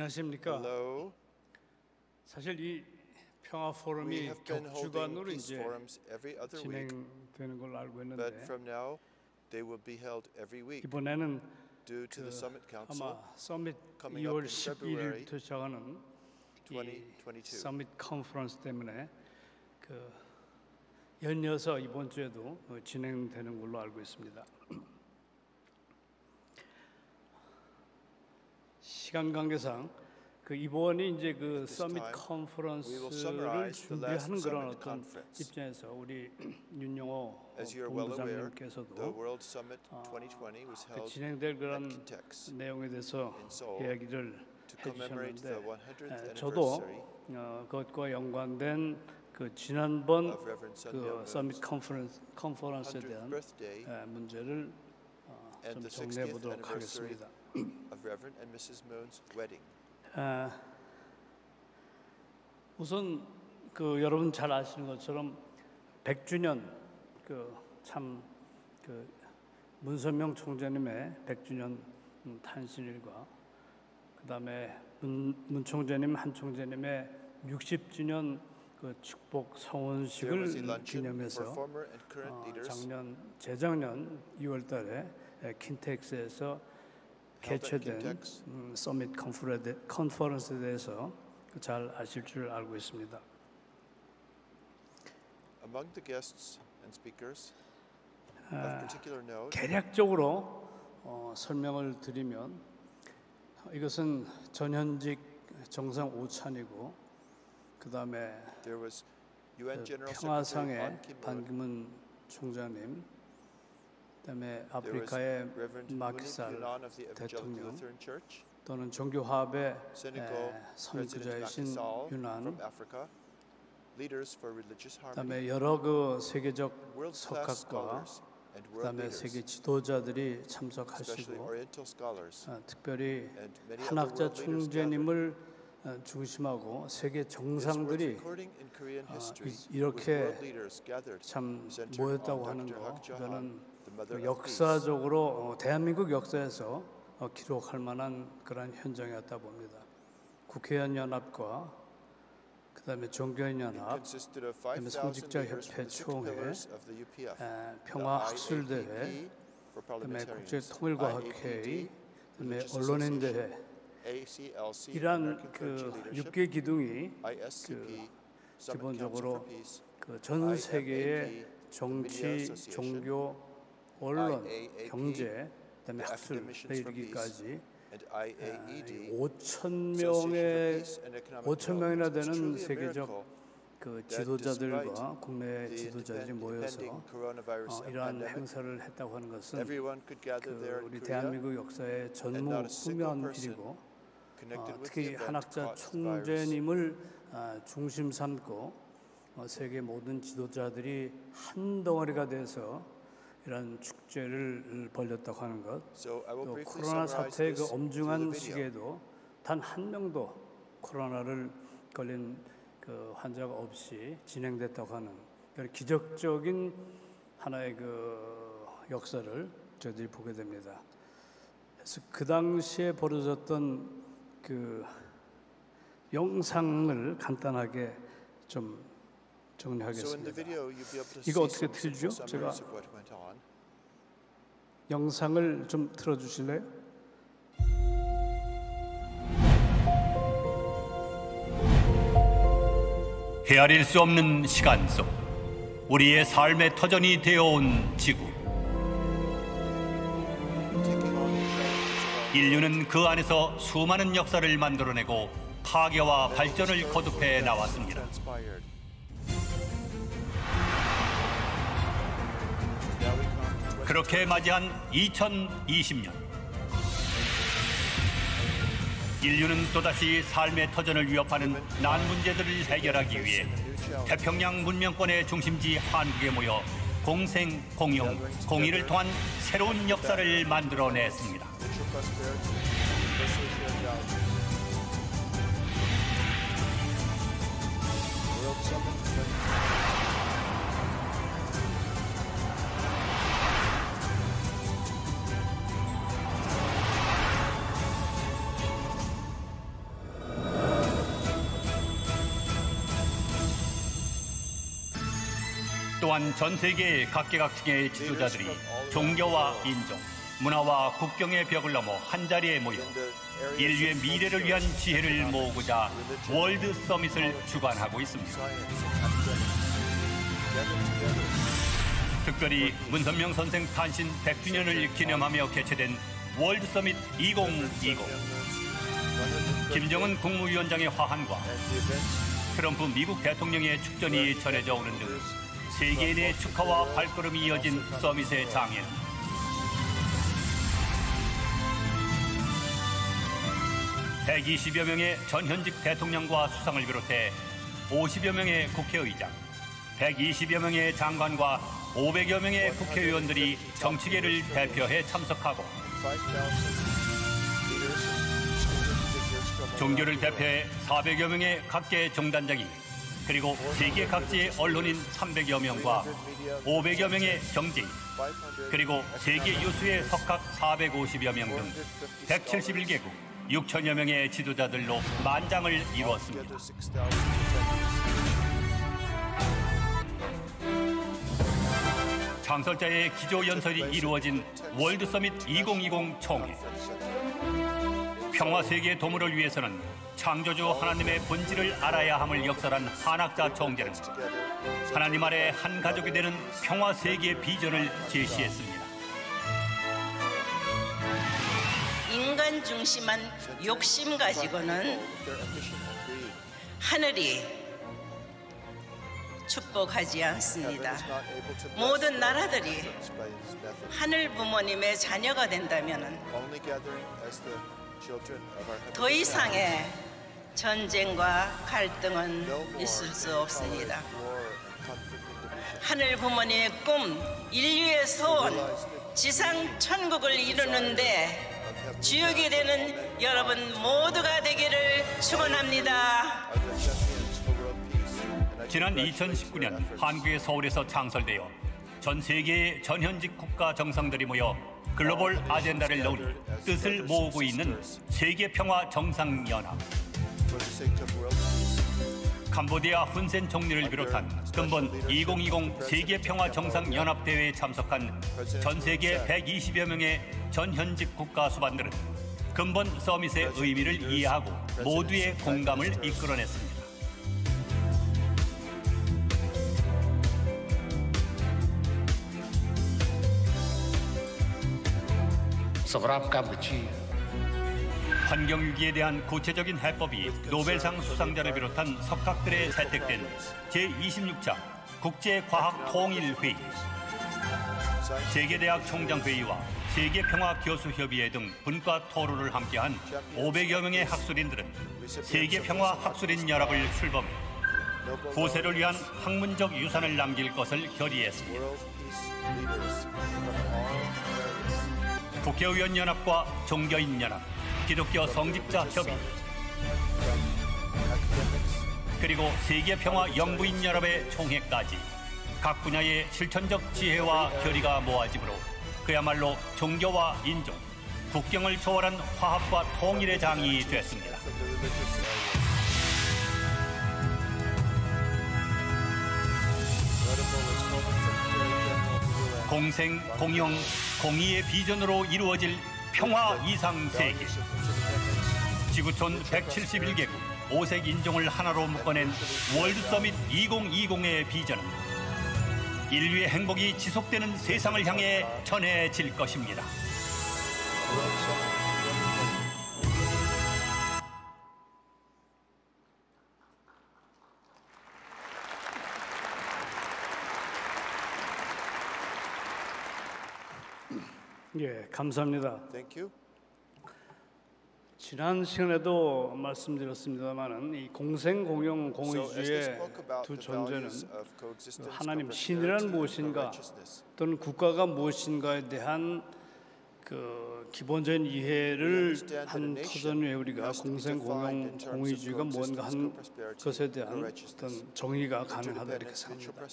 안녕하십니까. Hello. 사실 이 평화 We 포럼이 have been holding 격주간으로 peace 이제 forums every other week, 진행되는 걸로 알고 but 있는데 from now they will be held every week. 이번에는 Due to the Summit Council 아마 서밋 coming up 2월 in February 11일부터 시작하는 이 2022. 서밋 컨퍼런스 때문에 연이어서 이번 주에도 진행되는 걸로 알고 있습니다. 시간 관계상 이번이 이제 서밋 컨퍼런스를 준비하는 그런 어떤 입장에서 우리 윤영호 본부장님께서도 진행될 그런 내용에 대해서 이야기를 해주셨는데 저도 그것과 연관된 지난번 서밋 컨퍼런스에 대한 문제를 좀 정리해 보도록 하겠습니다. Of Reverend and Mrs. Moon's wedding. 우선 여러분 잘 아시는 것처럼 100주년 문선명 총재님의 100주년 탄신일과 그다음에 문 총재님, 한 총재님의 60주년 축복 성원식을 기념해서 재작년 2월달에 킨텍스에서 개최된 서밋 컨퍼런스에 대해서 잘 아실 줄 알고 있습니다. Among the guests and speakers, of particular note, 개략적으로 설명을 드리면 이것은 전현직 정상 오찬이고 그다음에 there was UN General 평화상의 Secretary 반 기문 총장님, 그다음에 아프리카의 마키살 대통령 또는 종교화합의 선구자이신 유난, 그다음에 여러 세계적 석학과 그다음에 세계 지도자들이 참석하시고 특별히 한학자 총재님을 중심하고 세계 정상들이 이렇게 참 모였다고 하는 거, 저는 역사적으로 대한민국 역사에서 기록할 만한 그런 현장이었다 봅니다. 국회의원 연합과 그다음에 종교인 연합, 그다음에 성직자협회 총회, 평화학술대회, 그다음에 국제통일과학회의, 그다음에 언론인대회, 이러한 6개 기둥이 기본적으로 전 세계의 정치, 종교, 언론, 경제, 그다음에 학술에 이르기까지 5천 명이나 되는 세계적 지도자들과 국내 지도자들이 모여서 이러한 행사를 했다고 하는 것은 우리 대한민국 역사의 전무후무한 일이고 특히 한학자 총재님을 중심 삼고 세계 모든 지도자들이 한 덩어리가 돼서 이런 축제를 벌였다고 하는 것, 또 코로나 사태의 엄중한 시기에도 단 한 명도 코로나를 걸린 환자가 없이 진행됐다고 하는 기적적인 하나의 역사를 저희들이 보게 됩니다. 그래서 그 당시에 벌어졌던 영상을 간단하게 좀 정리하겠습니다. 이거 어떻게 틀죠? 제가 영상을 좀 틀어주실래요? 헤아릴 수 없는 시간 속 우리의 삶의 터전이 되어온 지구. 인류는 그 안에서 수많은 역사를 만들어내고 파괴와 발전을 거듭해 나왔습니다. 그렇게 맞이한 2020년, 인류는 또다시 삶의 터전을 위협하는 난 문제들을 해결하기 위해 태평양 문명권의 중심지 한국에 모여 공생, 공용, 공의를 통한 새로운 역사를 만들어냈습니다. 또한 전 세계의 각계각층의 지도자들이 종교와 인종, 문화와 국경의 벽을 넘어 한자리에 모여 인류의 미래를 위한 지혜를 모으고자 월드 서밋을 주관하고 있습니다. 특별히 문선명 선생 탄신 100주년을 기념하며 개최된 월드 서밋 2020. 김정은 국무위원장의 화환과 트럼프 미국 대통령의 축전이 전해져 오는 등 세계인의 축하와 발걸음이 이어진 서밋의 장에는 120여 명의 전현직 대통령과 수상을 비롯해 50여 명의 국회의장, 120여 명의 장관과 500여 명의 국회의원들이 정치계를 대표해 참석하고 종교를 대표해 400여 명의 각계 정단장이 그리고 세계 각지의 언론인 300여 명과 500여 명의 경제인 그리고 세계 유수의 석학 450여 명 등 171개국 6천여 명의 지도자들로 만장을 이루었습니다. 창설자의 기조연설이 이루어진 월드 서밋 2020 총회. 평화 세계의 도모를 위해서는 창조주 하나님의 본질을 알아야 함을 역설한 한학자 총재는 하나님 아래 한 가족이 되는 평화 세계의 비전을 제시했습니다. 인간 중심한 욕심 가지고는 하늘이 축복하지 않습니다. 모든 나라들이 하늘 부모님의 자녀가 된다면 더 이상의 전쟁과 갈등은 있을 수 없습니다. 하늘 부모님의 꿈, 인류의 소원, 지상 천국을 이루는데 주역이 되는 여러분 모두가 되기를 축원합니다. 지난 2019년 한국의 서울에서 창설되어 전 세계의 전현직 국가 정상들이 모여 글로벌 아젠다를 넣은 뜻을 모으고 있는 세계평화 정상연합. 캄보디아 훈센 총리를 비롯한 근본 2020 세계평화 정상연합대회에 참석한 전 세계 120여 명의 전현직 국가 수반들은 근본 서밋의 의미를 이해하고 모두의 공감을 이끌어냈습니다. 환경위기에 대한 구체적인 해법이 노벨상 수상자를 비롯한 석학들에 채택된 제26차 국제과학통일회의, 세계대학 총장회의와 세계평화교수협의회 등 분과 토론을 함께한 500여 명의 학술인들은 세계평화학술인연합을 출범해 후세를 위한 학문적 유산을 남길 것을 결의했습니다. 국회의원연합과 종교인연합, 기독교 성직자협의, 그리고 세계평화연구인연합의 총회까지 각 분야의 실천적 지혜와 결의가 모아지므로 그야말로 종교와 인종, 국경을 초월한 화합과 통일의 장이 됐습니다. 공생, 공영, 공의의 비전으로 이루어질 평화 이상 세계. 지구촌 171개국 5색 인종을 하나로 묶어낸 월드 서밋 2020의 비전은 인류의 행복이 지속되는 세상을 향해 전해질 것입니다. 예, 감사합니다. Thank you. 지난 시간에도 말씀드렸습니다만은 이 공생, 공영, So as they 공의주의 spoke about 두 the 존재는 values of coexistence, 하나님 prosperity, 신이란 and 무엇인가 righteousness, 또는 국가가 무엇인가에 대한 그 그 기본적인 이해를 한 터전 후에 우리가 공생, 공용, 공의주의가 뭔가 한 것에 대한 어떤 정의가 가능하다 이렇게 생각합니다.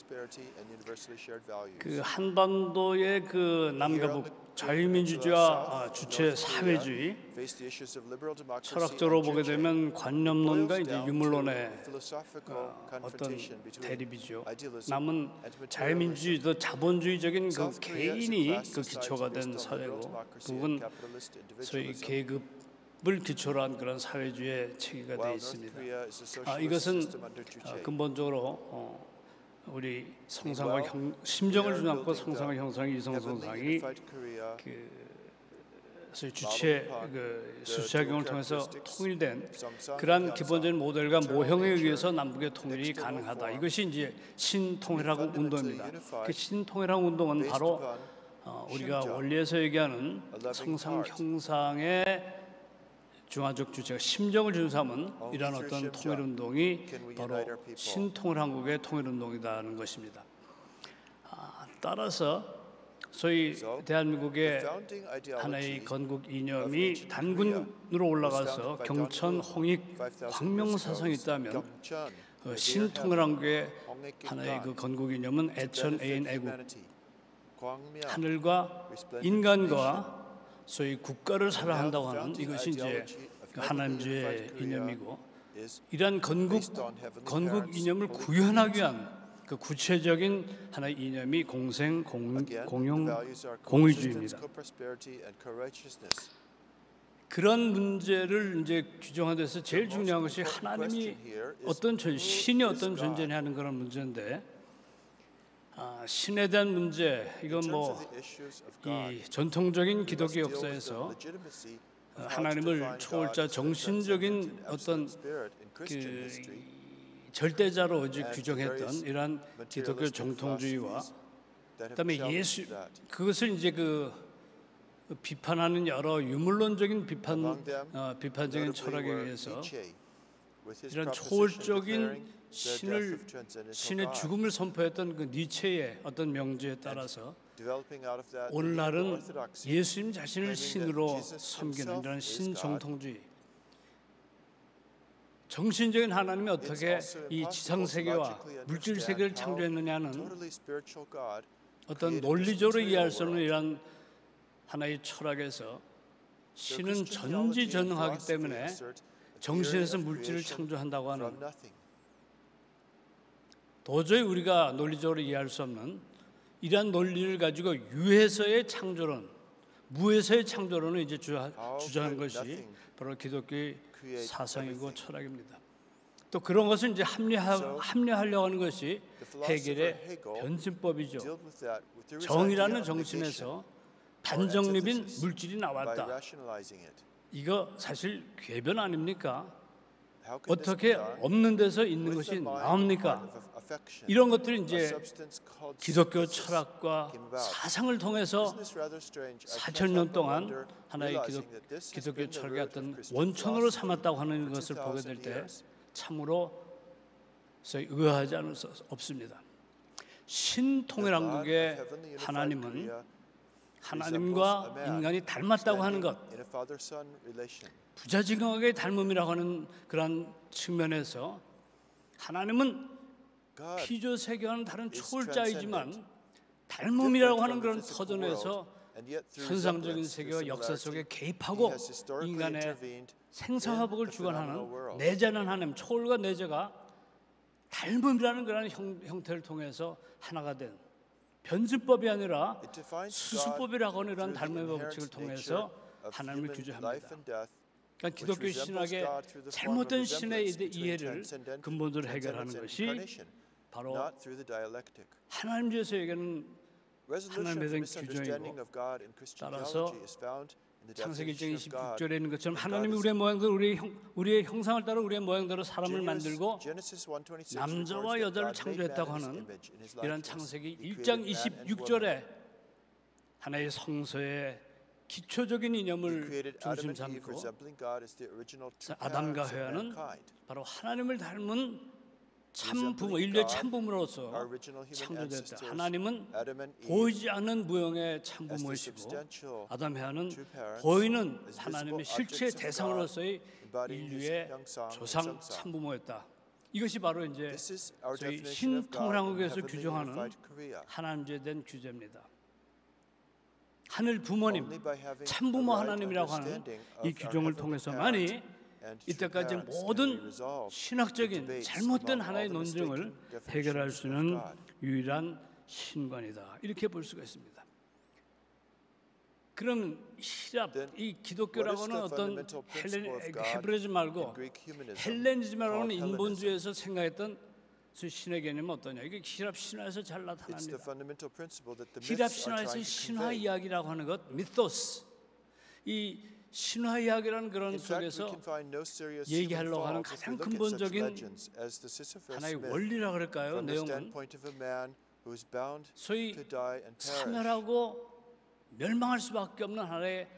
그 한반도의 그 남과 북 자유민주주의와 주체 사회주의, 철학적으로 보게 되면 관념론과 이제 유물론의 어떤 대립이죠. 남은 자유민주주의도 자본주의적인 그 개인이 그 기초가 된 사회고, 북은 소위 계급을 기초로 한 그런 사회주의의 체계가 되어 있습니다. 이것은 근본적으로 우리 성상과 심정을 주장하고 성상과 형상이 이성성상이 그 소위 주체 수차경을 통해서 통일된 그러한 기본적인 모델과 모형에 의해서 남북의 통일이 가능하다. 이것이 이제 신통일학 운동입니다. 그 신통일학 운동은 바로 우리가 원리에서 얘기하는 성상 형상의 중화적 주체가 심정을 준삼은 이러한 어떤 통일운동이 바로 신통일한국의 통일운동이라는 것입니다. 따라서 소위 대한민국의 하나의 건국 이념이 단군으로 올라가서 경천, 홍익, 광명사상이 있다면 신통일한국의 하나의 그 건국 이념은 애천, 애인, 애국, 하늘과 인간과 소위 국가를 사랑한다고 하는 이것이 이제 하나님주의 이념이고, 이러한 건국 이념을 구현하기 위한 그 구체적인 하나의 이념이 공생, 공용, 공의주의입니다. 그런 문제를 이제 규정하는 데서 제일 중요한 것이 하나님이 어떤 신이 어떤 존재냐 하는 그런 문제인데, 신에 대한 문제, 이건 이 전통적인 기독교 역사에서 하나님을 초월자 정신적인 어떤 그 절대자로 규정했던 이러한 기독교 정통주의와 그다음에 그것을 이제 그 비판하는 여러 유물론적인 비판적인 철학에 의해서 이런 초월적인 신의 죽음을 선포했던 그 니체의 어떤 명제에 따라서 오늘날은 예수님 자신을 신으로 섬기는 이런 신정통주의, 정신적인 하나님이 어떻게 이 지상 세계와 물질 세계를 창조했느냐는 어떤 논리적으로 이해할 수 없는 이런 하나의 철학에서 신은 전지전능하기 때문에 정신에서 물질을 창조한다고 하는 도저히 우리가 논리적으로 이해할 수 없는 이러한 논리를 가지고 유에서의 창조론, 무에서의 창조론을 이제 주장한 것이 바로 기독교의 사상이고 철학입니다. 또 그런 것을 이제 합리화하려고 하는 것이 해결의 변증법이죠. 정이라는 정신에서 반정립인 물질이 나왔다. 이거 사실 궤변 아닙니까? 어떻게 없는 데서 있는 것이 나옵니까? 이런 것들이 이제 기독교 철학과 사상을 통해서 4,000년 동안 하나의 기독교 철학의 어떤 원천으로 삼았다고 하는 것을 보게 될 때 참으로 의아하지 않을 수 없습니다. 신통일한국의 하나님은 하나님과 인간이 닮았다고 하는 것, 부자지경하게 닮음이라고 하는 그런 측면에서 하나님은 피조세계와는 다른 초월자이지만 닮음이라고 하는 그런 터전에서 현상적인 세계와 역사 속에 개입하고 인간의 생사화복을 주관하는 내재는 하나님, 초월과 내재가 닮음이라는 그런 형태를 통해서 하나가 된 변증법이 아니라 수수법이라고 하는 이런 닮음의 법칙을 통해서 하나님을 규정합니다. 그러니까 기독교 신학의 잘못된 신의 이해를 근본적으로 해결하는 것이 바로 하나님께서 얘기하는 하나님에 대한 규정이고, 따라서 창세기 1장 26절에 있는 것처럼 하나님이 우리의 모양대로 우리의 형상을 따라 우리의 모양대로 사람을 만들고 남자와 여자를 창조했다고 하는 이런 창세기 1장 26절에 하나의 성서의 기초적인 이념을 중심 삼고 아담과 회와는 바로 하나님을 닮은 참 부모, 인류의 참 부모로서 창조됐다. 하나님은 보이지 않는 무형의 참 부모이시고 아담 헤아는 보이는 하나님의 실체의 대상으로서의 인류의 조상 참 부모였다. 이것이 바로 이제 저희 신통일한국에서 규정하는 하나님에 대한 규제입니다. 하늘 부모님, 참 부모 하나님이라고 하는 이 규정을 통해서만이 이때까지 모든 신학적인 잘못된 하나의 논쟁을 해결할 수 있는 유일한 신관이다. 이렇게 볼 수가 있습니다. 그럼 히랍, 이 기독교라고는 어떤 헤브라이즘 말고 헬레니즘이라고는 인본주의에서 생각했던 신의 개념은 어떠냐? 이게 히랍 신화에서 잘 나타납니다. 히랍 신화에서 신화 이야기라고 하는 것, 미토스, 이 신화 이야기라는 그런 속에서 얘기하려고 하는 가장 근본적인 하나의 원리라 그럴까요? 내용은 소위 사멸하고 멸망할 수밖에 없는 하나의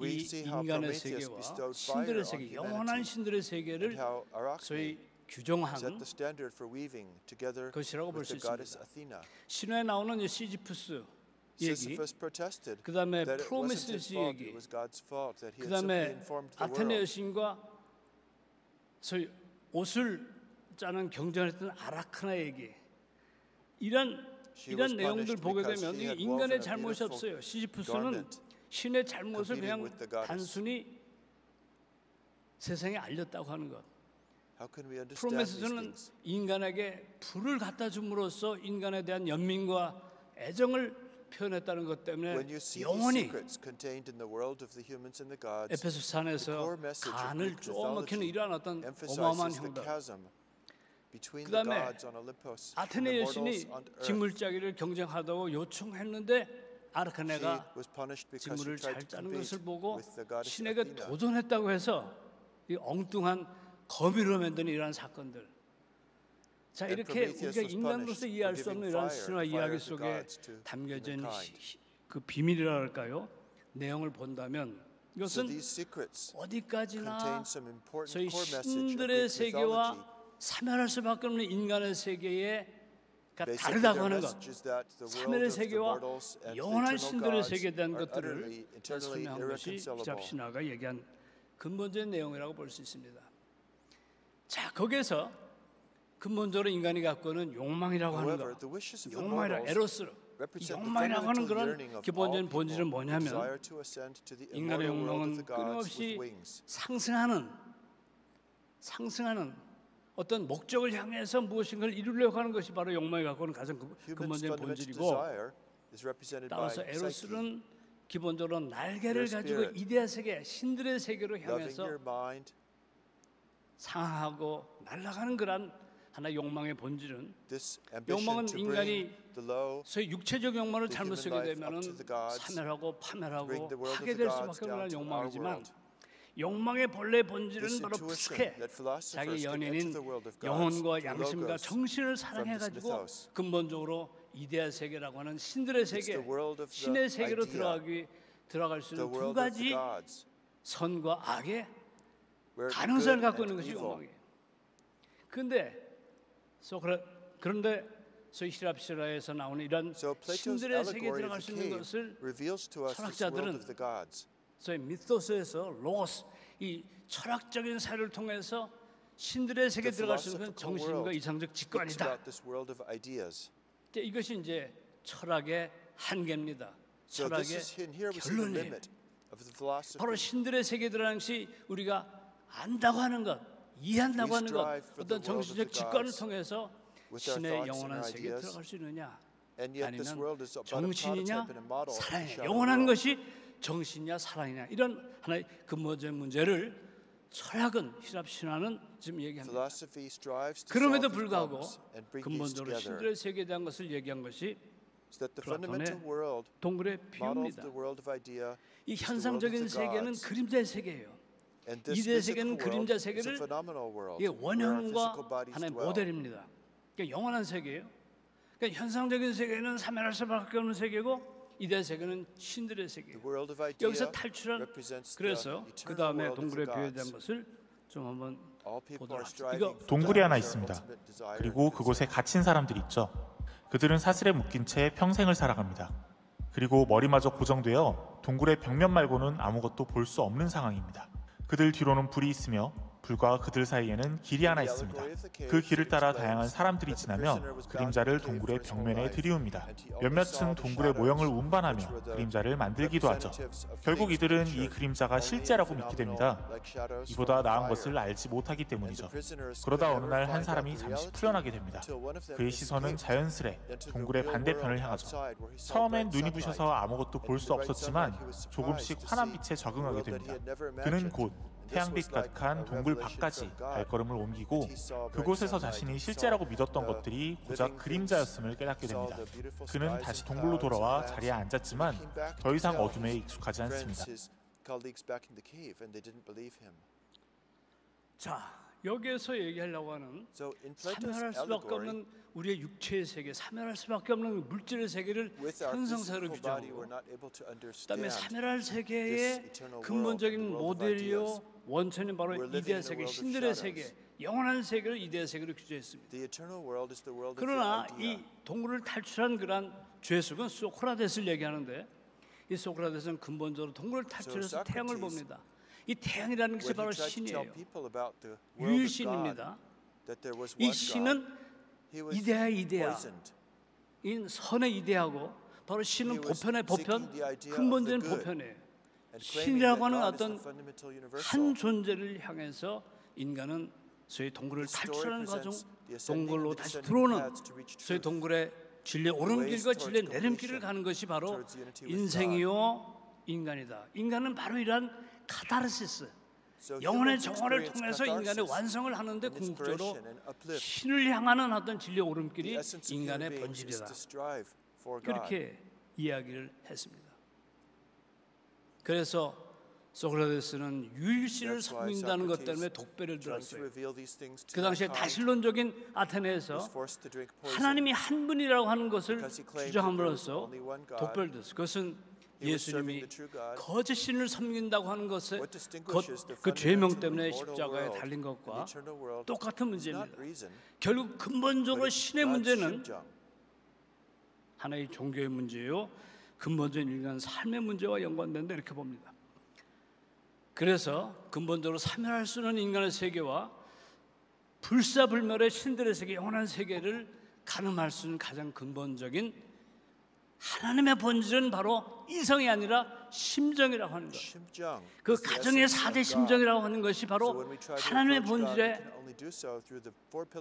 이 인간의 세계와 신들의 세계, 영원한 신들의 세계를 소위 규정한 것이라고 볼 수 있습니다. 신화에 나오는 시지푸스 얘기, 그 다음에 프로메세우스 얘기, 그 다음에 아테네 여신과 소위 옷을 짜는 경전했던 아라크나 얘기, 이런 내용들 보게 되면 이 인간의 잘못이 없어요. 시지푸스는 신의 잘못을 그냥 단순히 세상에 알렸다고 하는 것. 프로메세우스는 인간에게 불을 갖다 줌으로써 인간에 대한 연민과 애정을 표현했다는 것 때문에 영원히 에페소산에서 간을 쪼먹히는 이러한 어떤 어마어마한 형들, 그 다음에 아테네 여신이 직물짜기를 경쟁하다고 요청했는데 아르카네가 직물을 잘 짜는 것을 보고 신에게 도전했다고 해서 이 엉뚱한 거미로 만든 이러한 사건들, 자, 이렇게 우리가 인간으로서 이해할 수 없는 이런 신화 이야기 속에 담겨진 그 비밀이라 할까요? 내용을 본다면 이것은 어디까지나 저희 신들의 세계와 사멸할 수밖에 없는 인간의 세계에 다르다고 하는 것, 사멸의 세계와 영원한 신들의 세계에 대한 것들을 설명한 것이 히랍 신화가 얘기한 근본적인 내용이라고 볼 수 있습니다. 자, 거기에서 근본적으로 인간이 갖고 있는 욕망이라고 하는 것, 욕망이라 에로스, 욕망이라고 하는 그런 기본적인 본질은 뭐냐면 인간의 욕망은 끊임없이 상승하는 어떤 목적을 향해서 무엇인가를 이루려고 하는 것이 바로 욕망이 갖고 있는 가장 근본적인 본질이고, 따라서 에로스는 기본적으로 날개를 가지고 이데아 세계, 신들의 세계로 향해서 상하고 날아가는 그런 하나의 욕망의 본질은, 욕망은 인간이 소위 육체적 욕망을 잘못 쓰게 되면은 사멸하고 파멸하고 파괴될 수밖에 없는 욕망이지만, 욕망의 본래 본질은 바로 푸스케, 자기 연인인 영혼과 양심과 정신을 사랑해가지고 근본적으로 이데아 세계라고 하는 신들의 세계, 신의 세계로 들어갈 수 있는 두 가지 선과 악의 가능성을 갖고 있는 것이 욕망이에요. 그런데 소위 히랍 신화에서 나오는 이런 신들의 세계에 들어갈 수 있는 것을 철학자들은 소위 미토스에서 로고스, 이 철학적인 사유를 통해서 신들의 세계에 들어갈 수 있는 정신과 이상적 직관이다. 이것이 이제 철학의 한계입니다. 철학의 결론이에요. 바로 신들의 세계에 들어가는 것이 우리가 안다고 하는 것, 이해한다고 하는 것, 어떤 정신적 직관을 통해서 신의 영원한 세계에 들어갈 수 있느냐, 아니면 정신이냐 사랑이냐, 영원한 것이 정신이냐 사랑이냐, 이런 하나의 근본적인 문제를 철학은, 히랍 신화는 지금 얘기합니다. 그럼에도 불구하고 근본적으로 신들의 세계에 대한 것을 얘기한 것이 플라톤의 동굴의 비유입니다. 이 현상적인 세계는 그림자의 세계예요. 이데아 세계는 그림자 세계를 원형과 하나의 모델입니다. 그러니까 영원한 세계예요. 그러니까 현상적인 세계는 사멸할 수밖에 없는 세계고, 이데아 세계는 신들의 세계예요. 여기서 탈출한, 그래서 그 다음에 동굴의 비유에 대한 것을 좀 한번 보도록 합시다. 이거 동굴이 하나 있습니다. 그리고 그곳에 갇힌 사람들이 있죠. 그들은 사슬에 묶인 채 평생을 살아갑니다. 그리고 머리마저 고정되어 동굴의 벽면 말고는 아무것도 볼 수 없는 상황입니다. 그들 뒤로는 불이 있으며 불과 그들 사이에는 길이 하나 있습니다. 그 길을 따라 다양한 사람들이 지나며 그림자를 동굴의 벽면에 들이웁니다. 몇몇은 동굴의 모형을 운반하며 그림자를 만들기도 하죠. 결국 이들은 이 그림자가 실제라고 믿게 됩니다. 이보다 나은 것을 알지 못하기 때문이죠. 그러다 어느 날 한 사람이 잠시 풀려나게 됩니다. 그의 시선은 자연스레 동굴의 반대편을 향하죠. 처음엔 눈이 부셔서 아무것도 볼 수 없었지만 조금씩 환한 빛에 적응하게 됩니다. 그는 곧 태양빛 가득한 동굴 밖까지 발걸음을 옮기고 그곳에서 자신이 실제라고 믿었던 것들이 고작 그림자였음을 깨닫게 됩니다. 그는 다시 동굴로 돌아와 자리에 앉았지만 더 이상 어둠에 익숙하지 않습니다. 자, 여기에서 얘기하려고 하는 사멸할 수밖에 없는 우리의 육체의 세계, 사멸할 수밖에 없는 물질의 세계를 현상사로 규정하고, 그다음에 사멸할 세계의 근본적인 모델이요 원천인 바로 이데아 세계, 신들의 세계, 영원한 세계를 이데아 세계로 규정했습니다. 그러나 이 동굴을 탈출한 그러한 죄수는 소크라테스를 얘기하는데, 이 소크라테스는 근본적으로 동굴을 탈출해서 태양을 봅니다. 이 태양이라는 것이 바로 신이에요. 유일신입니다. 이 신은 이데아, 이 선의 이데아고, 바로 신은 보편의 보편, 근본적인 보편이에요. 신이라고 하는 어떤 한 존재를 향해서 인간은 소위 동굴을 탈출하는 과정, 동굴로 다시 들어오는 소위 동굴의 진리의 오름길과 진리의 내림길을 가는 것이 바로 인생이요 인간이다. 인간은 바로 이러한 카타르시스, 영혼의 정화를 통해서 인간의 완성을 하는데 궁극적으로 신을 향하는 어떤 진리의 오름길이 인간의 본질이다. 그렇게 이야기를 했습니다. 그래서 소크라테스는 유일신을 섬긴다는 것 때문에 독배를 들었어요. 그 당시에 다신론적인 아테네에서 하나님이 한 분이라고 하는 것을 주장함으로써 독배를 들었어요. 그것은 예수님이 거짓 신을 섬긴다고 하는 것에 그 죄명 때문에 십자가에 달린 것과 똑같은 문제입니다. 결국 근본적으로 신의 문제는 하나의 종교의 문제요, 근본적인 인간 삶의 문제와 연관된다, 이렇게 봅니다. 그래서 근본적으로 사멸할 수 없는 인간의 세계와 불사불멸의 신들의 세계, 영원한 세계를 가늠할 수 있는 가장 근본적인 하나님의 본질은 바로 이성이 아니라 심정이라고 하는 것. 그 가정의 4대 심정이라고 하는 것이 바로 하나님의 본질에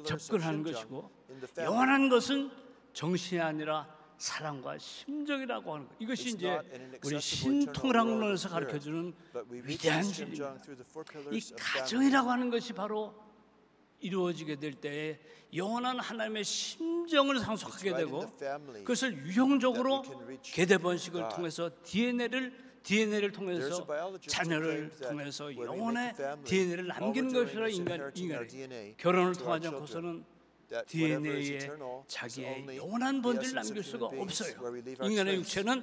접근하는 것이고, 영원한 것은 정신이 아니라 사랑과 심정이라고 하는 것. 이것이 이제 우리 신통학론에서 가르쳐주는 위대한 진리입니다. 이 가정이라고 하는 것이 바로 이루어지게 될 때에 영원한 하나님의 심정을 상속하게 되고, 그것을 유형적으로 계대 번식을 통해서 DNA를 통해서 자녀를 통해서 영혼의 DNA를 남기는 것이라 인간이 결혼을 통하지 않고서는 DNA에 자기의 영원한 본질을 남길 수가 없어요. 인간의 육체는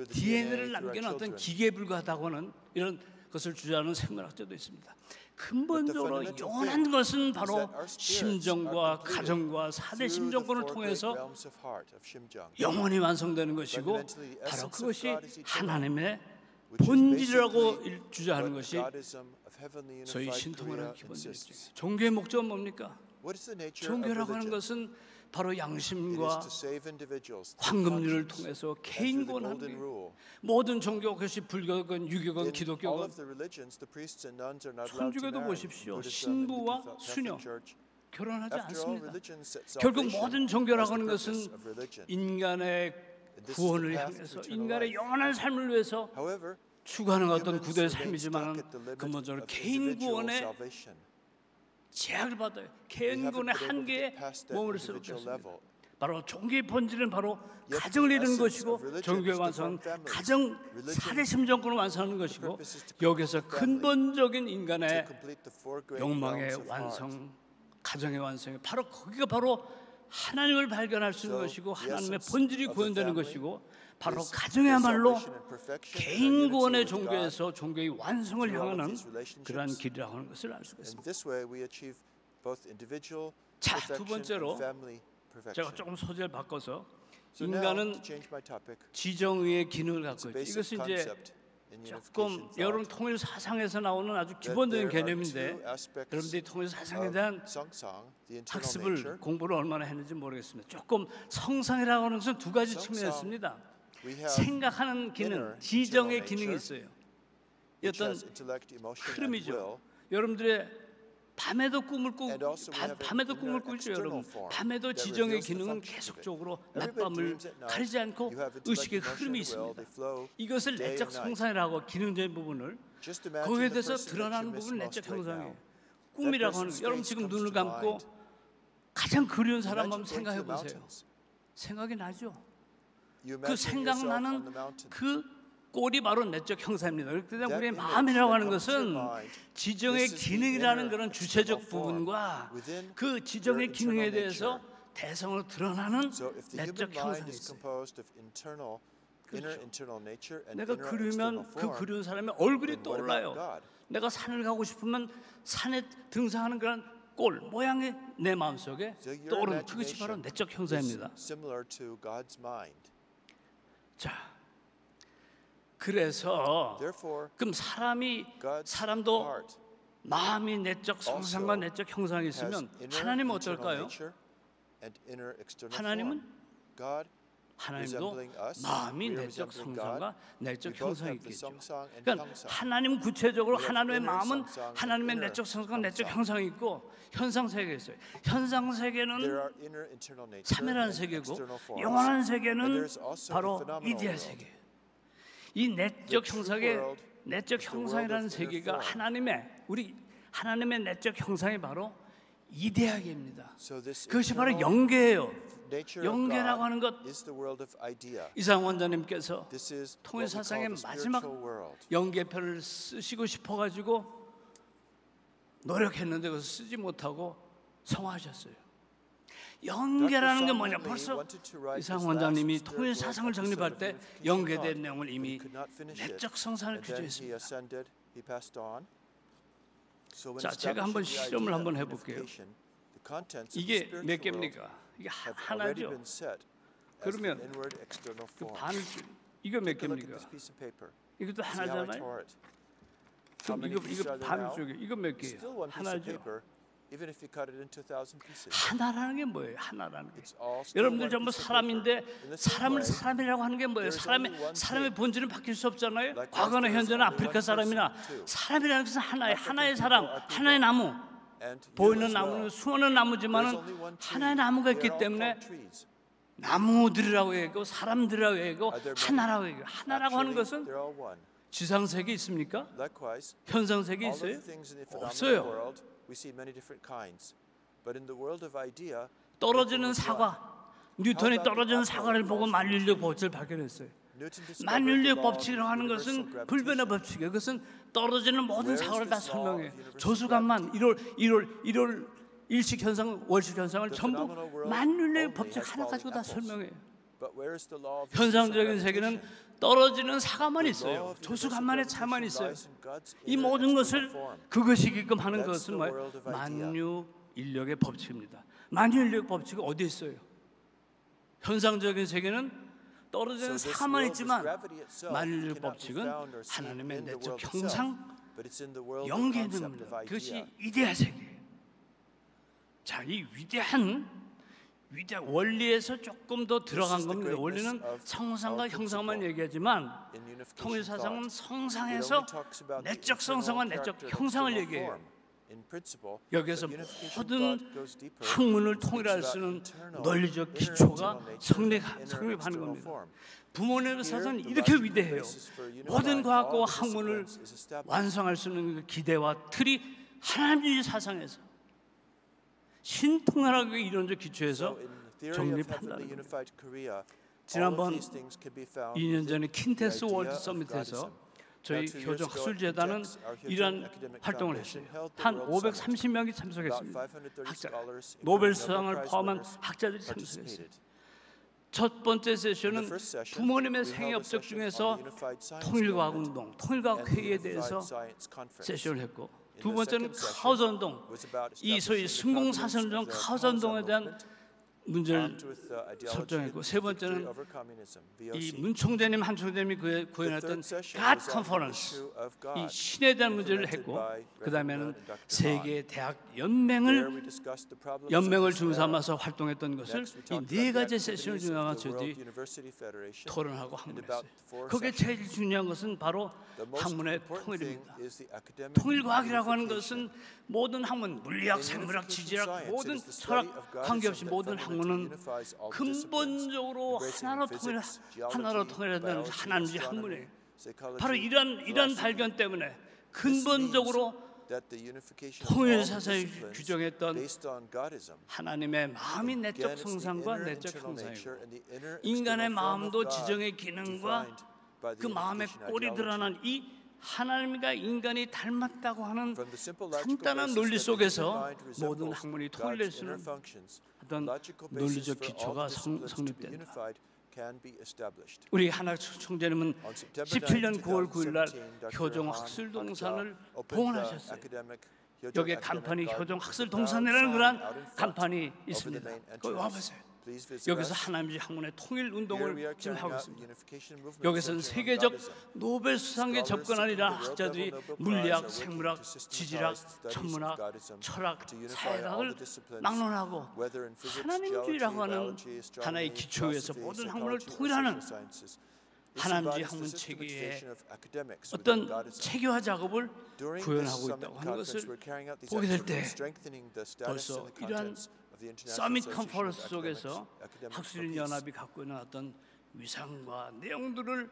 DNA를 남기는 어떤 기계에 불과하다고 하는 이런 것을 주장하는 생물학자도 있습니다. 근본적으로 영원한 것은 바로 심정과 가정과 4대 심정권을 통해서 영원히 완성되는 것이고, 바로 그것이 하나님의 본질이라고 주장하는 것이 소위 신통이라는 기본적이죠. 종교의 목적은 뭡니까? 종교라고 하는 것은 바로 양심과 황금률을 통해서 개인 권한을, 모든 종교, 그것이 불교건 유교건 기독교건 천주교도 보십시오. 신부와 수녀 결혼하지 않습니다. 결국 모든 종교라고 하는 것은 인간의 구원을 향해서 인간의 영원한 삶을 위해서 추구하는 어떤 구대의 삶이지만 근본적으로 개인 구원의 제약을 받아요. 개인군의 한계에 몸을 쓰러졌습니다. 바로 종교의 본질은 바로 가정을 이루는 것이고, 종교의 완성은 가정 4대 심정권을 완성하는 것이고, 여기서 근본적인 인간의 욕망의 완성, 가정의 완성이 바로 거기가 바로 하나님을 발견할 수 있는 것이고, 하나님의 본질이 구현되는 것이고, 바로 가정이야말로 개인 구원의 종교에서 종교의 완성을 향하는 그러한 길이라고 하는 것을 알 수가 있습니다. 자, 두 번째로 제가 조금 소재를 바꿔서 인간은 지정의의 기능을 갖고 있죠. 이것은 이제 조금 여러분 통일 사상에서 나오는 아주 기본적인 개념인데 여러분들이 통일 사상에 대한 학습을 공부를 얼마나 했는지 모르겠습니다. 조금 성상이라고 하는 것은 두 가지 측면이 있습니다. 생각하는 기능, 지정의 기능이 있어요. 어떤 흐름이죠. 여러분들의 밤에도 꿈을 꾸죠, 여러분. 밤에도 지정의 기능은 계속적으로 낮밤을 가리지 않고 의식의 흐름이 있습니다. 이것을 내적 성상이라고 기능적인 부분을 거기에 대해서 드러나는 부분은 내적 형상이에요. 꿈이라고 하는 거. 여러분 지금 눈을 감고 가장 그리운 사람 한번 생각해 보세요. 생각이 나죠. 그 생각나는 그 꼴이 바로 내적 형상입니다. 그렇기 때문에 우리의 마음이라고 하는 것은 지정의 기능이라는 그런 주체적 부분과 그 지정의 기능에 대해서 대성으로 드러나는 내적 형상이 있어요. 그렇죠. 내가 그리우면 그 그리운 사람의 얼굴이 떠올라요. 내가 산을 가고 싶으면 산에 등산하는 그런 꼴, 모양이 내 마음속에 떠오르는 그것이 바로 내적 형상입니다. 자, 그래서 그럼 사람도 마음이 내적 성상과 내적 형상이 있으면 하나님은 어떨까요? 하나님도 마음이 내적 성상과 내적 형상이 있겠죠. 그러니까 하나님 구체적으로 하나님의 마음은 하나님의 내적 성상과 내적 형상이 있고 현상 세계가 있어요. 현상 세계는 참여라는 세계고 영원한 세계는 바로 이데아 세계예요. 이 내적 형상이라는 세계가 하나님의 내적 형상이 바로 이데아계입니다. 그것이 바로 영계예요. 영계라고 하는 것, 이상 원장님께서 통일 사상의 마지막 영계편을 쓰시고 싶어가지고 노력했는데 그것을 쓰지 못하고 성화하셨어요. 영계라는 게 뭐냐? 벌써 이상 원장님이 통일 사상을 정립할 때 영계된 내용을 이미 내적 성상을 규정했습니다. 자, 제가 한번 실험을 한번 해볼게요. 이게 몇 개입니까? 이게 하나죠. 그러면 그 반을 이거 몇 개입니까? 이것도 하나잖아요. 그럼 이거 반 쪽에 이거 몇 개예요? 하나죠. 하나라는 게 뭐예요? 하나라는 게 여러분들 전부 사람인데 사람을 사람이라고 하는 게 뭐예요? 사람의 본질은 바뀔 수 없잖아요. 과거나 현재나 아프리카 사람이나 사람이라는 것은 하나의 사람, 하나의 나무. 보이는 나무는 수많은 나무지만은 하나의 나무가 있기 때문에 나무들이라고 얘기하고 사람들이라고 얘기하고 하나라고 얘기해요. 하나라고 하는 것은 지상세계 있습니까? 현상세계 있어요? 없어요. 떨어지는 사과, 뉴턴이 떨어지는 사과를 보고 만유인력 법칙을 발견했어요. 만유인력 법칙이라고 하는 것은 불변의 법칙이에요. 그것은 떨어지는 모든 사과를 다 설명해요. 조수간만 1월 일식 현상, 월식 현상을 전부 만유인력 법칙 하나 가지고 다 설명해요. 현상적인 세계는 떨어지는 사과만 있어요. 조수간만의 차만 있어요. 이 모든 것을 그것이게끔 하는 것은 뭐예요? 만유인력의 법칙입니다. 만유인력 법칙이 어디 있어요? 현상적인 세계는 떨어지는 사과만 있지만 만유인력 법칙은 하나님의 내적 형상, 영계의 능력입니다. 그것이 이데아 세계예요. 자, 이 위대한 원리에서 조금 더 들어간 겁니다. 원리는 성상과 형상만 얘기하지만 통일 사상은 성상에서 내적 성상과 내적 형상을 얘기해요. 여기에서 모든 학문을 통일할 수 있는 논리적 기초가 성립하는 겁니다. 부모님의 사상은 이렇게 위대해요. 모든 과학과 학문을 완성할 수 있는 그 기대와 틀이 하나님의 사상에서 신통하게 이론적 기초에서 정립한다는 겁니다. 지난번 2년 전에 킨테스 월드 서밋에서 저희 교정 학술재단은 이러한 활동을 했어요. 한 530명이 참석했습니다. 학자, 노벨상을 포함한 학자들이 참석했어요. 첫 번째 세션은 부모님의 생애 업적 중에서 통일과학운동, 통일과학회의에 대해서 세션을 했고, 두 번째는 카오스 운동, 이 소위 순공사선운동 카오스 운동에 대한 문제를 설정했고, 세 번째는 이 문 총재님, 한 총재님이 구현했던 God Conference, 이 신에 대한 문제를 했고, 그 다음에는 세계 대학 연맹을 중 삼아서 활동했던 것을 이 네 가지 세션을 중요한 저희들이 토론하고 학문했어요. 거기에 제일 중요한 것은 바로 학문의 통일입니다. 통일과학이라고 하는 것은 모든 학문, 물리학, 생물학, 지질학, 모든 철학 관계없이 모든 학문은 근본적으로 하나로 통일한다는 하나님의 학문이에요. 바로 이런 발견 때문에 근본적으로 통일 사상이 규정했던 하나님의 마음이 내적 성상과 내적 형상이고, 인간의 마음도 지정의 기능과 그 마음의 꼴이 드러난 이 하나님과 인간이 닮았다고 하는 간단한 논리 속에서 모든 학문이 통일될 수 있는 어떤 논리적 기초가 성립된다. 우리 한학 총재님은 17년 9월 9일 날 효종 학술동산을 봉헌하셨어요. 여기에 간판이 효종 학술동산이라는 그런 간판이 있습니다. 거기 와보세요. 여기서 하나님의 학문의 통일 운동을 지금 하고 있습니다. 여기서는 세계적 노벨 수상에 접근한 이러한 학자들이 물리학, 생물학, 지질학, 천문학, 철학, 사회학을 막론하고 하나님주의라고 하는 하나의 기초에서 모든 학문을 통일하는 하나님주의 학문 체계의 어떤 체계화 작업을 구현하고 있다고 하는 것을 보게 될 때 벌써 이러한 서밋 컨퍼런스 속에서 학술인 연합이 갖고 있는 어떤 위상과 내용들을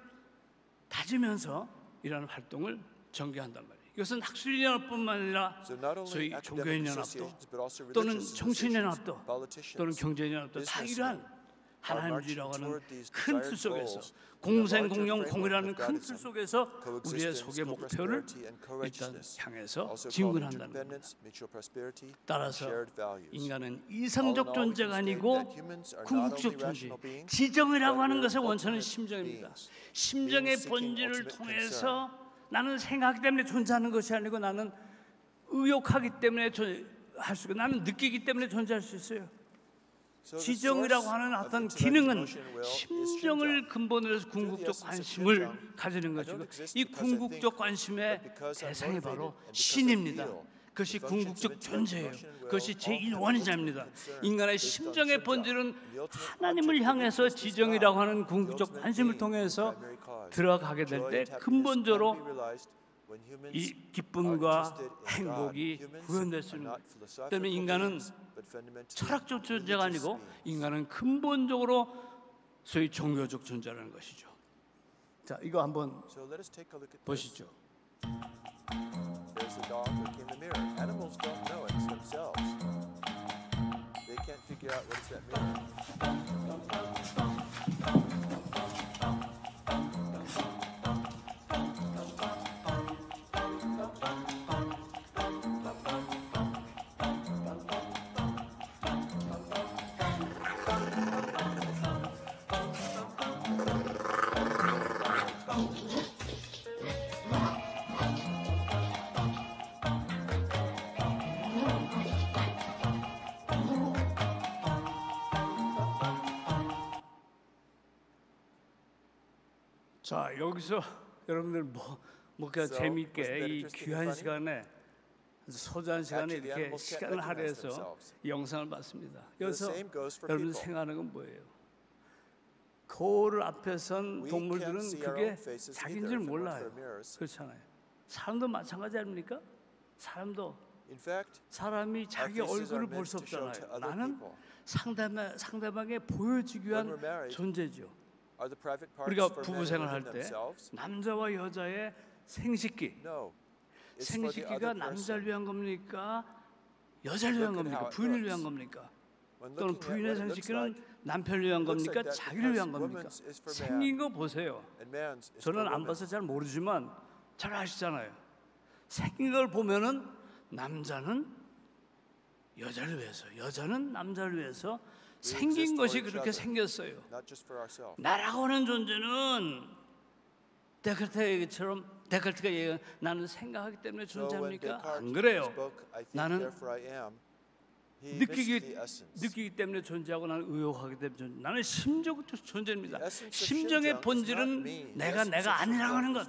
다지면서 이러한 활동을 전개한단 말이에요. 이것은 학술인 연합뿐만 아니라 소위 종교인 연합도 또는 정치인 연합도 또는 경제인 연합도 다 이러한 하나님주의라고 하는 큰 틀 속에서 공생공영 공이라는 큰 틀 속에서 우리의 속의 목표를 일단 향해서 진군한다는 겁니다. 따라서 인간은 이성적 존재가 아니고 궁극적 존재, 지정이라고 하는 것의 원천은 심정입니다. 심정의 본질을 통해서 나는 생각하기 때문에 존재하는 것이 아니고 나는 의욕하기 때문에 할 수 있고 나는 느끼기 때문에 존재할 수 있어요. 지정이라고 하는 어떤 기능은 심정을 근본으로 해서 궁극적 관심을 가지는 것이고, 이 궁극적 관심의 대상이 바로 신입니다. 그것이 궁극적 존재예요. 그것이 제1원자입니다. 인간의 심정의 본질은 하나님을 향해서 지정이라고 하는 궁극적 관심을 통해서 들어가게 될 때 근본적으로 이 기쁨과 행복이 구현될 수 있는 것 때문에 인간은 철학적 존재가 아니고 인간은 근본적으로 소위 종교적 존재라는 것이죠. 자, 이거 한번 보시죠. 자, 여기서 여러분들 그냥 재미있게 이 귀한 시간에 소중한 시간에 이렇게 시간을 할애해서 이 영상을 봤습니다. 여기서 여러분 생각하는 건 뭐예요? 거울 앞에 선 동물들은 그게 자기인 줄 몰라요. 그렇잖아요. 사람도 마찬가지 아닙니까? 사람이 자기 얼굴을 볼 수 없잖아요. 나는 상대방에 보여주기 위한 존재죠. 우리가 부부 생활할 때 남자와 여자의 생식기가 남자를 위한 겁니까? 여자를 위한 겁니까? 부인을 위한 겁니까? 또는 부인의 생식기는 남편을 위한 겁니까? 자기를 위한 겁니까? 생긴 거 보세요. 저는 안 봐서 잘 모르지만 잘 아시잖아요. 생긴 걸 보면은 남자는 여자를 위해서, 여자는 남자를 위해서 생긴 것이 그렇게 생겼어요. 나라고 하는 존재는 데카르트가 얘기한 나는 생각하기 때문에 존재합니까? 안 그래요. 나는 느끼기 때문에 존재하고 나는 의욕하기 때문에 존재. 나는 심적 존재입니다. 심정의 본질은 내가 아니라고 하는 것.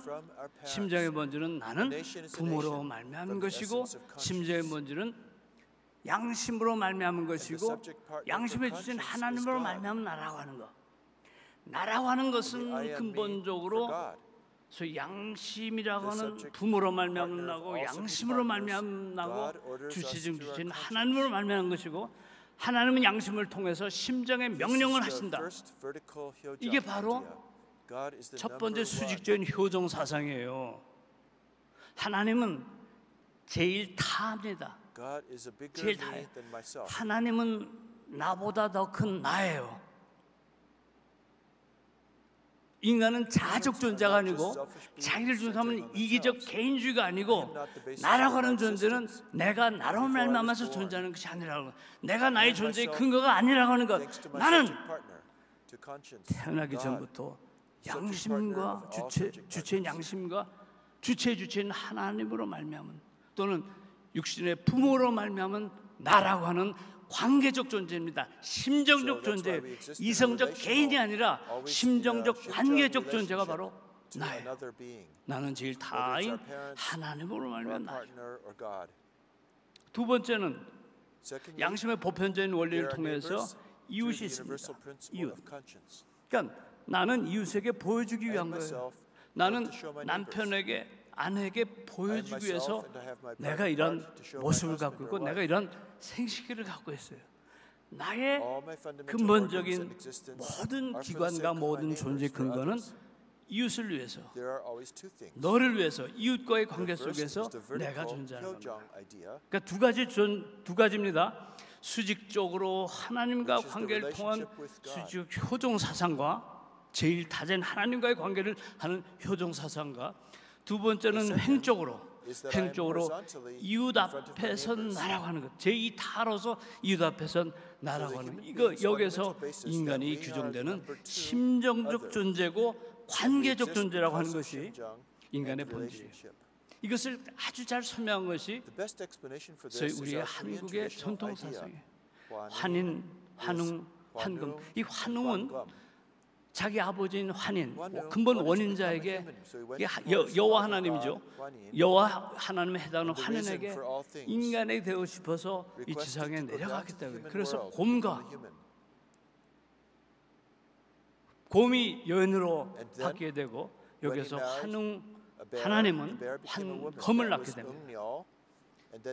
심정의 본질은 나는 부모로 말미암은 것이고, 심정의 본질은 양심으로 말미암은 것이고, 양심에 주신 하나님으로 말미암은 나라고 하는 것. 나라고 하는 것은 근본적으로 소위 양심이라고 하는 부모로 말미암은 나고, 양심으로 말미암은 나고, 주체는 하나님으로 말미암은 것이고, 하나님은 양심을 통해서 심정의 명령을 하신다. 이게 바로 첫 번째 수직적인 효종 사상이에요. 하나님은 제일 타합니다. 제일 타해요. 하나님은 나보다 더 큰 나예요. 인간은 자아적 존재가 아니고, 자기를 중심하는 이기적 개인주의가 아니고, 나라고 하는 존재는 내가 나로 말미암아서 존재하는 것이 아니라고, 내가 나의 존재의 근거가 아니라고 하는 것. 나는 태어나기 전부터 양심과 주체인 양심과 주체인 하나님으로 말미암은, 또는 육신의 부모로 말미암은 나라고 하는 관계적 존재입니다. 심정적 존재, 이성적 개인이 아니라 심정적 관계적 존재가 바로 나예요. 나는 제일 타인 하나님으로 말미암은 나예요. 두 번째는 양심의 보편적인 원리를 통해서 이웃이 있습니다. 이웃. 그러니까 나는 이웃에게 보여주기 위한 거예요. 나는 남편에게, 아내에게 보여주기 위해서 내가 이런 모습을 갖고 있고, 내가 이런 생식기를 갖고 있어요. 나의 근본적인 모든 기관과 모든 존재의 근거는 이웃을 위해서, 너를 위해서, 이웃과의 관계 속에서 내가 존재하는 겁니다. 그러니까 두 가지입니다. 수직적으로 하나님과 관계를 통한 수직 효종 사상과, 제일 타된 하나님과의 관계를 하는 효종 사상과, 두 번째는 행적으로 이웃 앞에서 나라고 하는 것. 제2 타로서 이웃 앞에서 나라고 하는 것. 이거 여기서 인간이 규정되는 심정적 존재고 관계적 존재라고 하는 것이 인간의 본질이에요. 이것을 아주 잘 설명한 것이 저희 우리의 한국의 전통 사상이에요. 환인, 환웅, 환금. 이 환웅은 자기 아버지인 환인, 근본 원인자에게, 여호와 하나님이죠. 여호와 하나님에 해당하는 환인에게 인간이 되고 싶어서 이 지상에 내려가겠다고요. 그래서 곰이 여인으로 바뀌게 되고, 여기서 하나님은 검을 낳게 됩니다.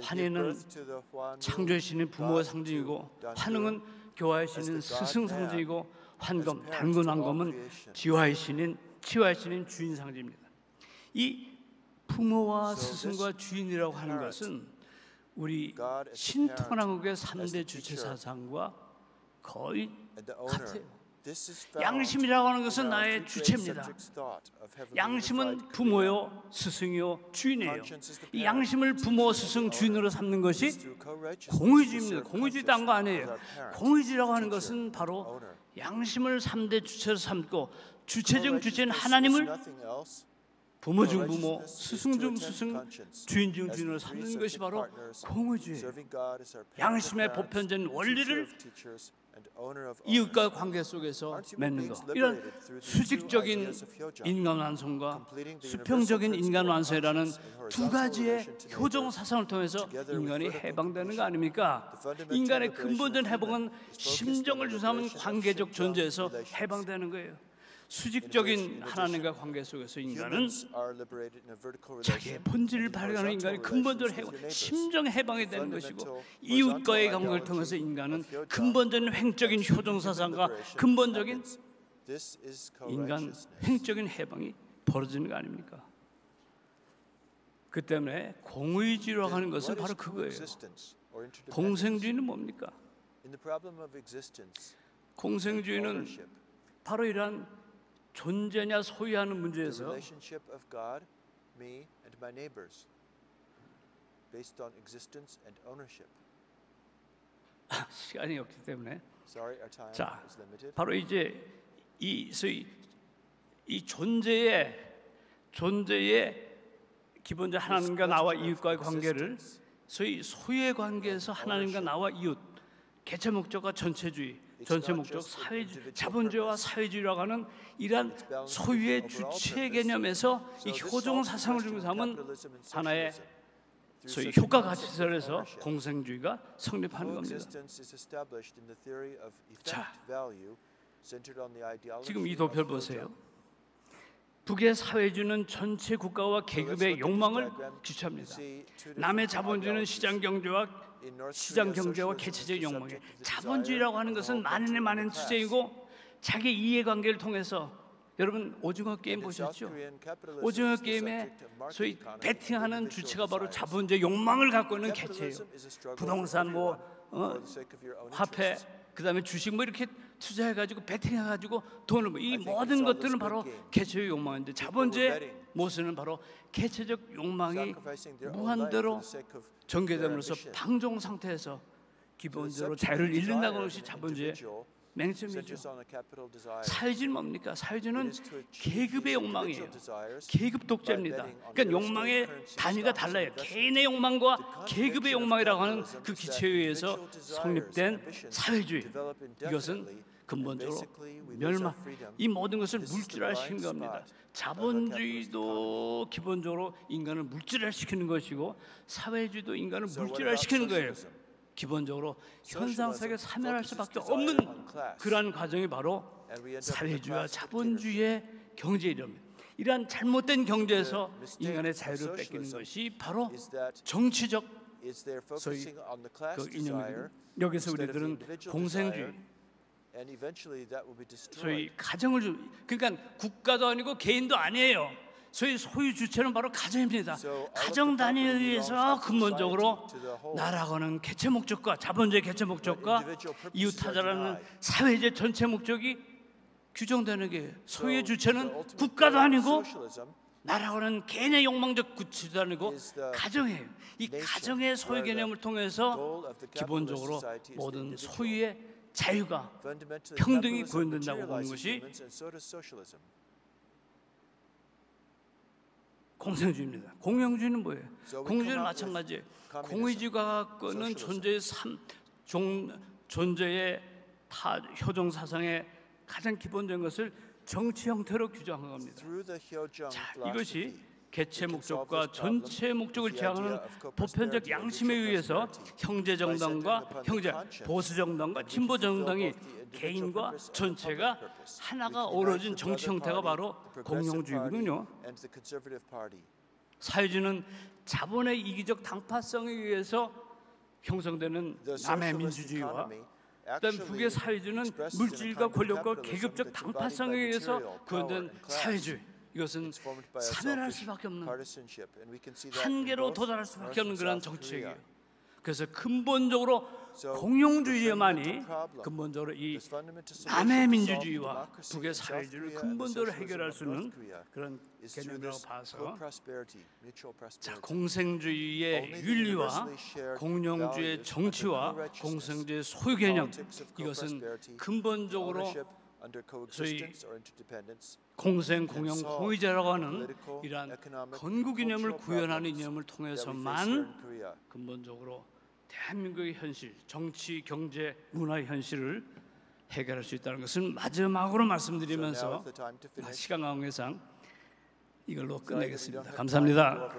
환인은 창조의 신인 부모의 상징이고, 환웅은 교화의 신인 스승 상징이고, 환검, 단군환검은 지화의 신인 주인 상징입니다. 이 부모와 스승과 주인이라고 하는 것은 우리 신통한국의 3대 주체 사상과 거의 같아요. 양심이라고 하는 것은 나의 주체입니다. 양심은 부모요, 스승이요, 주인이에요. 이 양심을 부모, 스승, 주인으로 삼는 것이 공의주의입니다. 공의주의 딴 거 아니에요. 공의주의라고 하는 것은 바로 양심을 3대 주체로 삼고, 주체적 주체는 하나님을 부모 중 부모, 스승 중 스승, 주인 중 주인으로 삼는 것이 바로 공의주의예요. 양심의 보편적인 원리를 이웃과 관계 속에서 맺는 것. 이런 수직적인 인간 완성과 수평적인 인간 완성이라는 두 가지의 효종 사상을 통해서 인간이 해방되는 거 아닙니까? 인간의 근본적인 해방은 심정을 주사하는 관계적 존재에서 해방되는 거예요. 수직적인 하나님과 관계 속에서 인간은 자기의 본질을 발견하는 인간이 근본적으로 심정 해방이 되는 것이고, 이웃과의 관계를 통해서 인간은 근본적인 횡적인 효종사상과 근본적인 인간 횡적인 해방이 벌어지는 거 아닙니까? 그 때문에 공의주의라고 하는 것은 바로 그거예요. 공생주의는 뭡니까? 공생주의는 바로 이러한 존재냐 소유하는 문제에서 시간이 없기 때문에 자, 바로 이제 이 존재의 기본적으로 하나님과 나와 이웃과의 관계를 소위 소유의 관계에서 하나님과 나와 이웃, 개체 목적과 전체주의, 전체 목적, 사회주의, 자본주의와 사회주의라고 하는 이러한 소유의 주체 개념에서 이 효종 사상을 중심으로 하면 하나의 소위 효과 가치설에서 공생주의가 성립하는 겁니다. 자, 지금 이 도표를 보세요. 북의 사회주의는 전체 국가와 계급의 욕망을 주체합니다. 남의 자본주의는 시장 경제와 개체적 욕망이에요. 자본주의라고 하는 것은 만인의 만인 투쟁이고 자기 이해관계를 통해서, 여러분 오징어 게임 보셨죠? 오징어 게임에 소위 배팅하는 주체가 바로 자본주의 욕망을 갖고 있는 개체예요. 부동산, 화폐, 그다음에 주식 이렇게 투자해가지고 배팅해가지고 돈을 이 모든 것들은 바로 개체의 욕망인데, 자본주의 모습은 바로 개체적 욕망이 무한대로 전개됨으로써 방종 상태에서 기본적으로 자유를 잃는다는 것이 자본주의의 맹점이죠. 사회주의는 뭡니까? 사회주의는 계급의 욕망이에요. 계급 독재입니다. 그러니까 욕망의 단위가 달라요. 개인의 욕망과 계급의 욕망이라고 하는 그 기초에 의해서 성립된 사회주의, 이것은 근본적으로 멸망, 이 모든 것을 물질화시키는 겁니다. 자본주의도 기본적으로 인간을 물질화시키는 것이고 사회주의도 인간을 물질화시키는 거예요. 기본적으로 현상세계 사멸할 수밖에 없는 그러한 과정이 바로 사회주의와 자본주의의 경제 이름입니다. 이러한 잘못된 경제에서 인간의 자유를 뺏기는 것이 바로 정치적 소위 그 이념입니다. 여기서 우리들은 공생주의, 소위 가정을 그러니까 국가도 아니고 개인도 아니에요. 소위 소유 주체는 바로 가정입니다. 가정 단위에 의해서 근본적으로 나라고는 개체 목적과 자본주의 개체 목적과 이웃 타자라는 사회적 전체 목적이 규정되는 게, 소유의 주체는 국가도 아니고 나라고는 개인의 욕망적 구치도 아니고 가정이에요. 이 가정의 소유 개념을 통해서 기본적으로 모든 소유의 자유가 평등이 구현된다고 보는 것이 공생주의입니다. 공영주의는 뭐예요? 공유주의는 마찬가지예요. 공의주의가 갖고는 존재의 효종 사상의 가장 기본적인 것을 정치 형태로 규정한 겁니다. 자, 이것이 개체 목적과 전체 목적을 지향하는 보편적 양심에 의해서 형제 정당과 보수 정당과 진보 정당이 개인과 전체가 하나가 어우러진 정치 형태가 바로 공영주의거든요. 사회주의는 자본의 이기적 당파성에 의해서 형성되는 남의 민주주의와 그다음 북의 사회주의는 물질과 권력과 계급적 당파성에 의해서 구현된 사회주의, 이것은 사멸할 수밖에 없는, 한계로 도달할 수밖에 없는 그런 정치예요. 그래서 근본적으로 공용주의만이 근본적으로 이 남의 민주주의와 북의 사회주의를 근본적으로 해결할 수 있는 그런 개념이라고 봐서, 자, 공생주의의 윤리와 공용주의의 정치와 공생주의의 소유 개념, 이것은 근본적으로 소위 공생, 공영, 공의제라고 하는 이러한 건국 이념을 구현하는 이념을 통해서만 근본적으로 대한민국의 현실, 정치, 경제, 문화의 현실을 해결할 수 있다는 것을 마지막으로 말씀드리면서 시간 관계상 이걸로 끝내겠습니다. 감사합니다.